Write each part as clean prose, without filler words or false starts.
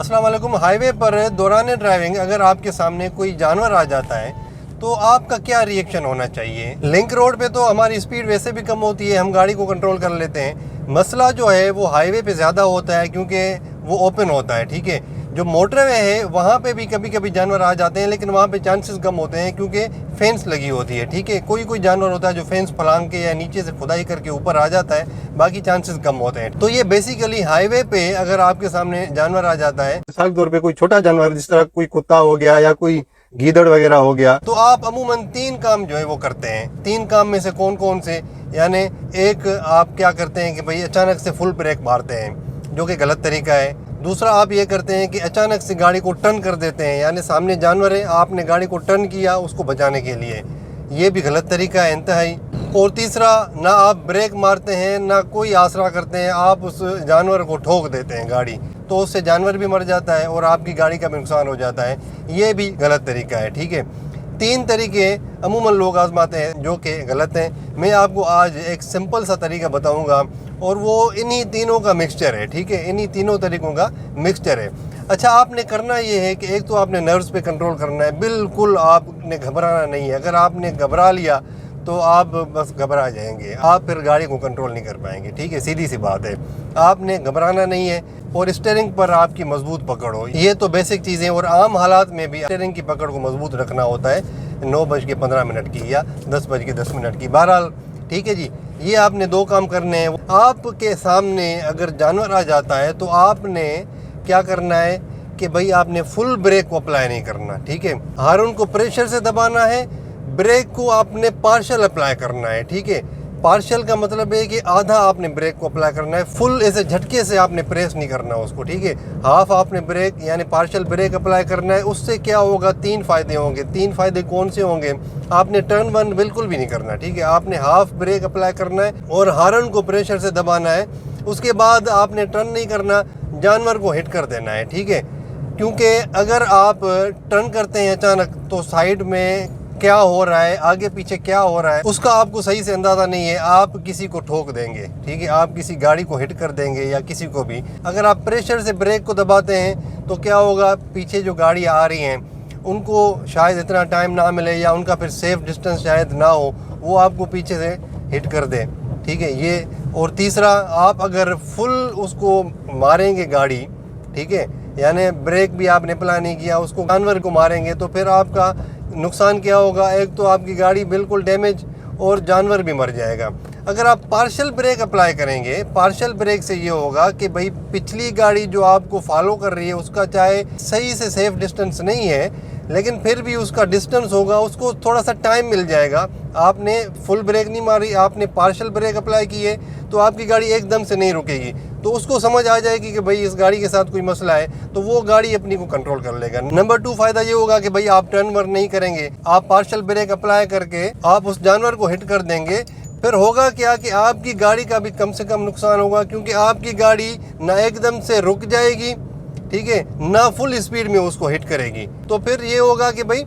अस्सलाम वालेकुम। हाईवे पर दौरान ड्राइविंग अगर आपके सामने कोई जानवर आ जाता है तो आपका क्या रिएक्शन होना चाहिए। लिंक रोड पे तो हमारी स्पीड वैसे भी कम होती है, हम गाड़ी को कंट्रोल कर लेते हैं। मसला जो है वो हाईवे पे ज़्यादा होता है क्योंकि वो ओपन होता है। ठीक है, जो मोटरवे है वहाँ पे भी कभी कभी जानवर आ जाते हैं, लेकिन वहाँ पे चांसेस कम होते हैं क्योंकि फेंस लगी होती है। ठीक है, कोई कोई जानवर होता है जो फेंस फलांग के या नीचे से खुदाई करके ऊपर आ जाता है, बाकी चांसेस कम होते हैं। तो ये बेसिकली हाईवे पे अगर आपके सामने जानवर आ जाता है, मिसाल के तौर पे कोई छोटा जानवर जिस तरह कोई कुत्ता हो गया या कोई गीदड़ वगैरह हो गया, तो आप अमूमन 3 काम जो है वो करते हैं। 3 काम में से कौन कौन से, यानी एक आप क्या करते हैं कि भाई अचानक से फुल ब्रेक मारते हैं, जो कि गलत तरीका है। दूसरा आप ये करते हैं कि अचानक से गाड़ी को टर्न कर देते हैं, यानी सामने जानवर है, आपने गाड़ी को टर्न किया उसको बचाने के लिए, ये भी गलत तरीका है इंतहाई। और तीसरा, ना आप ब्रेक मारते हैं ना कोई आसरा करते हैं, आप उस जानवर को ठोक देते हैं गाड़ी, तो उससे जानवर भी मर जाता है और आपकी गाड़ी का भी नुकसान हो जाता है, ये भी गलत तरीका है। ठीक है, 3 तरीके अमूमन लोग आजमाते हैं जो कि गलत हैं। मैं आपको आज एक सिंपल सा तरीका बताऊंगा और वो इन्हीं तीनों का मिक्सचर है। ठीक है, इन्हीं तीनों तरीकों का मिक्सचर है। अच्छा, आपने करना ये है कि एक तो आपने नर्व्स पे कंट्रोल करना है, बिल्कुल आपने घबराना नहीं है। अगर आपने घबरा लिया तो आप बस घबरा जाएंगे, आप फिर गाड़ी को कंट्रोल नहीं कर पाएंगे। ठीक है, सीधी सी बात है, आपने घबराना नहीं है और स्टीयरिंग पर आपकी मजबूत पकड़ हो, ये तो बेसिक चीज़ें। और आम हालात में भी स्टीयरिंग की पकड़ को मजबूत रखना होता है, 9:15 की या 10:10 की, बहरहाल। ठीक है जी, ये आपने 2 काम करने हैं। आपके सामने अगर जानवर आ जाता है तो आपने क्या करना है कि भाई आपने फुल ब्रेक को अप्लाई नहीं करना। ठीक है, हार्न को प्रेशर से दबाना है, ब्रेक को आपने पार्शियल अप्लाई करना है। ठीक है, पार्शियल का मतलब है कि आधा आपने ब्रेक को अप्लाई करना है, फुल ऐसे झटके से आपने प्रेस नहीं करना उसको। ठीक है, हाफ आपने ब्रेक यानी पार्शियल ब्रेक अप्लाई करना है। उससे क्या होगा, 3 फायदे होंगे। 3 फायदे कौन से होंगे, आपने टर्न वन बिल्कुल भी नहीं करना। ठीक है, आपने हाफ ब्रेक अप्लाई करना है और हार्न को प्रेशर से दबाना है। उसके बाद आपने टर्न नहीं करना, जानवर को हिट कर देना है। ठीक है, क्योंकि अगर आप टर्न करते हैं अचानक तो साइड में क्या हो रहा है, आगे पीछे क्या हो रहा है, उसका आपको सही से अंदाज़ा नहीं है, आप किसी को ठोक देंगे। ठीक है, आप किसी गाड़ी को हिट कर देंगे या किसी को भी। अगर आप प्रेशर से ब्रेक को दबाते हैं तो क्या होगा, पीछे जो गाड़ी आ रही हैं उनको शायद इतना टाइम ना मिले या उनका फिर सेफ डिस्टेंस शायद ना हो, वो आपको पीछे से हिट कर दे। ठीक है, ये। और तीसरा, आप अगर फुल उसको मारेंगे गाड़ी, ठीक है, यानी ब्रेक भी आपने अप्लाई नहीं किया, उसको जानवर को मारेंगे, तो फिर आपका नुकसान क्या होगा, एक तो आपकी गाड़ी बिल्कुल डैमेज और जानवर भी मर जाएगा। अगर आप पार्शियल ब्रेक अप्लाई करेंगे, पार्शियल ब्रेक से ये होगा कि भाई पिछली गाड़ी जो आपको फॉलो कर रही है उसका चाहे सही से सेफ डिस्टेंस नहीं है, लेकिन फिर भी उसका डिस्टेंस होगा, उसको थोड़ा सा टाइम मिल जाएगा। आपने फुल ब्रेक नहीं मारी, आपने पार्शियल ब्रेक अप्लाई की है, तो आपकी गाड़ी एकदम से नहीं रुकेगी, तो उसको समझ आ जाएगी कि भाई इस गाड़ी के साथ कोई मसला है, तो वो गाड़ी अपनी को कंट्रोल कर लेगा। नंबर 2 फायदा ये होगा कि भाई आप टर्न वर्न नहीं करेंगे, आप पार्शियल ब्रेक अप्लाई करके आप उस जानवर को हिट कर देंगे। फिर होगा क्या कि आपकी गाड़ी का भी कम से कम नुकसान होगा, क्योंकि आपकी गाड़ी ना एकदम से रुक जाएगी, ठीक है, ना फुल स्पीड में उसको हिट करेगी। तो फिर ये होगा कि भाई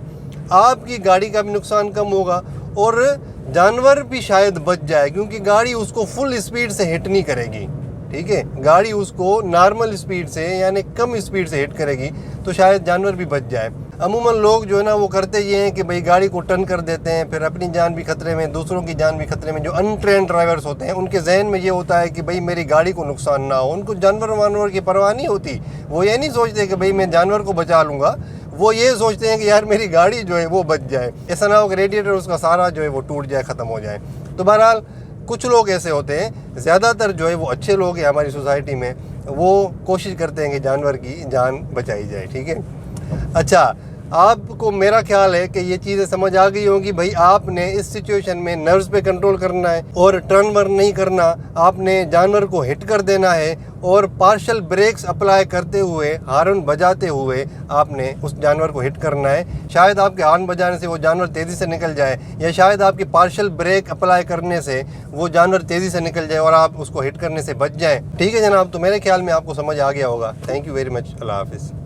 आपकी गाड़ी का भी नुकसान कम होगा और जानवर भी शायद बच जाए, क्योंकि गाड़ी उसको फुल स्पीड से हिट नहीं करेगी। ठीक है, गाड़ी उसको नॉर्मल स्पीड से यानी कम स्पीड से हिट करेगी, तो शायद जानवर भी बच जाए। अमूमन लोग जो है ना वो करते ये हैं कि भाई गाड़ी को टर्न कर देते हैं, फिर अपनी जान भी खतरे में, दूसरों की जान भी खतरे में। जो अनट्रेंड ड्राइवर्स होते हैं उनके जहन में ये होता है कि भाई मेरी गाड़ी को नुकसान ना हो, उनको जानवर वानवर की परवाह नहीं होती। वो ये नहीं सोचते कि भाई मैं जानवर को बचा लूँगा, वो ये सोचते हैं कि यार मेरी गाड़ी जो है वो बच जाए, ऐसा ना हो कि रेडिएटर उसका सारा जो है वो टूट जाए, ख़त्म हो जाए। तो बहरहाल कुछ लोग ऐसे होते हैं, ज़्यादातर जो है वो अच्छे लोग हैं हमारी सोसाइटी में, वो कोशिश करते हैं कि जानवर की जान बचाई जाए। ठीक है, अच्छा, आपको मेरा ख्याल है कि ये चीज़ें समझ आ गई होंगी। भाई आपने इस सिचुएशन में नर्व्स पे कंट्रोल करना है और टर्न वर्न नहीं करना, आपने जानवर को हिट कर देना है और पार्शियल ब्रेक्स अप्लाई करते हुए, हार्न बजाते हुए आपने उस जानवर को हिट करना है। शायद आपके हार्न बजाने से वो जानवर तेज़ी से निकल जाए, या शायद आपके पार्शियल ब्रेक अप्लाई करने से वो जानवर तेज़ी से निकल जाए और आप उसको हिट करने से बच जाएँ। ठीक है जनाब, तो मेरे ख्याल में आपको समझ आ गया होगा। Thank you very much. अल्लाह हाफिज़।